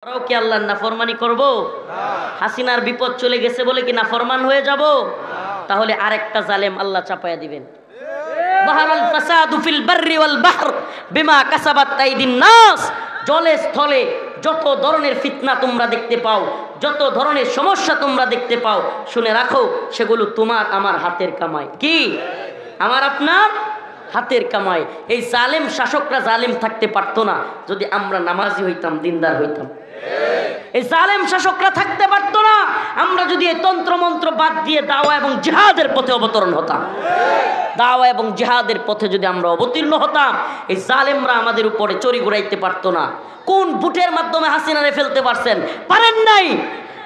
আমরাও কি আল্লাহর নাফরমানি করব? হাসিনার বিপদ চলে গেছে বলে কি নাফরমান হয়ে যাব? তাহলে আরেকটা জালেম আল্লাহ চাপায়া দিবেন। বাহারাল ফাসাদু ফিল বাররি ওয়াল বাহর বিমা কাসাবাত আইদিন নাস। জলে স্থলে যত ধরনের ফিতনা তোমরা দেখতে পাও, যত ধরনের সমস্যা তোমরা দেখতে পাও, শুনে রাখো সেগুলো তোমার আমার হাতের কামাই। কি? আমার আপনার হাতের কামাই। এই জালেম শাসকরা জালেম থাকতে পারতো না যদি আমরা নামাজি হইতাম, দিনদার হইতাম। এই জালেম শাসকরা থাকতে পারতো না আমরা যদি এই তন্ত্রমন্ত্র বাদ দিয়ে দাওয়া এবং জিহাদের পথে অবতরণ হতাম। দাওয়া এবং জিহাদের পথে যদি আমরা অবতীর্ণ হতাম, এই জালেমরা আমাদের উপরে চড়ি ঘুরাইতে পারতো না। কোন বুটের মাধ্যমে হাসিনারে ফেলতে পারছেন? পারেন নাই।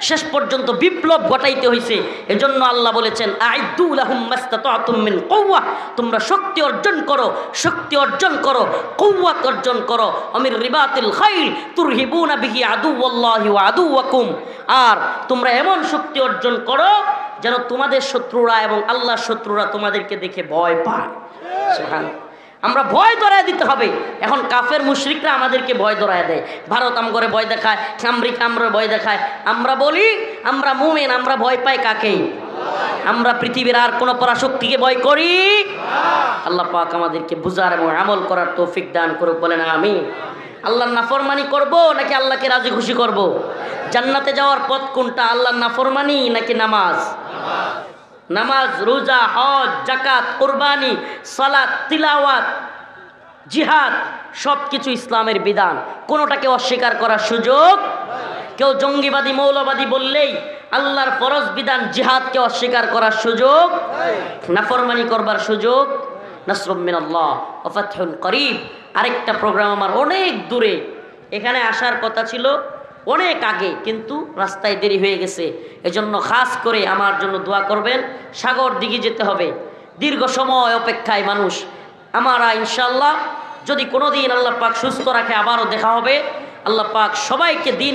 শেষ পর্যন্ত বিপ্লব ঘটাইতে হয়েছে। এজন্য আল্লাহ বলেছেন, আইদু লাহুম মাস্তাতাতুম মিন কুওয়া, তোমরা শক্তি অর্জন করো, শক্তি অর্জন করো, কুওয়াত অর্জন করো। আমির রিবাতিল খাইল তুরহিবুনা বিহি আদুওয়াল্লাহি ওয়া আদুওয়াকুম, আর তোমরা এমন শক্তি অর্জন করো যেন তোমাদের শত্রুরা এবং আল্লাহর শত্রুরা তোমাদেরকে দেখে ভয় পায়। সুবহানাল্লাহ। আমরা ভয় ধরায় দিতে হবে। এখন কাফের মুশরিকরা আমাদেরকে ভয় ধরায় দেয়। ভারত আমগরে ভয় দেখায়, আমেরিকা আমরা ভয় দেখায়। আমরা বলি আমরা মুমিন, আমরা ভয় পাই কাকে? আমরা পৃথিবীর আর কোন পরাশক্তিকে ভয় করি? আল্লাহ পাক আমাদেরকে বুঝার এবং আমল করার তৌফিক দান করুক, বলেন আমিন। আল্লাহর নাফরমানি করব নাকি আল্লাহকে রাজি খুশি করব? জান্নাতে যাওয়ার পথ কোনটা? আল্লাহর নাফরমানি নাকি নামাজ? নামাজ, রোজা, হজ, যাকাত, কুরবানি, সালাত, তিলাওয়াত, জিহাদ সবকিছু ইসলামের বিধান। কোনোটাকে অস্বীকার করার সুযোগ। কেউ জঙ্গিবাদী মৌলবাদী বললেই আল্লাহর ফরজ বিধান জিহাদকে অস্বীকার করার সুযোগ, নাফরমানি করবার সুযোগ। নাসরুম মিনাল্লাহ ওয়া ফাতহুন করিব। আরেকটা প্রোগ্রাম আমার অনেক দূরে, এখানে আসার কথা ছিল অনেক আগে, কিন্তু রাস্তায় দেরি হয়ে গেছে। এজন্য খাস করে আমার জন্য দোয়া করবেন। সাগর দিঘি যেতে হবে, দীর্ঘ সময় অপেক্ষায় মানুষ। আমরা ইনশাআল্লাহ যদি কোনোদিন আল্লাহ পাক সুস্থ রাখে আবারও দেখা হবে। আল্লাহ পাক সবাইকে দিন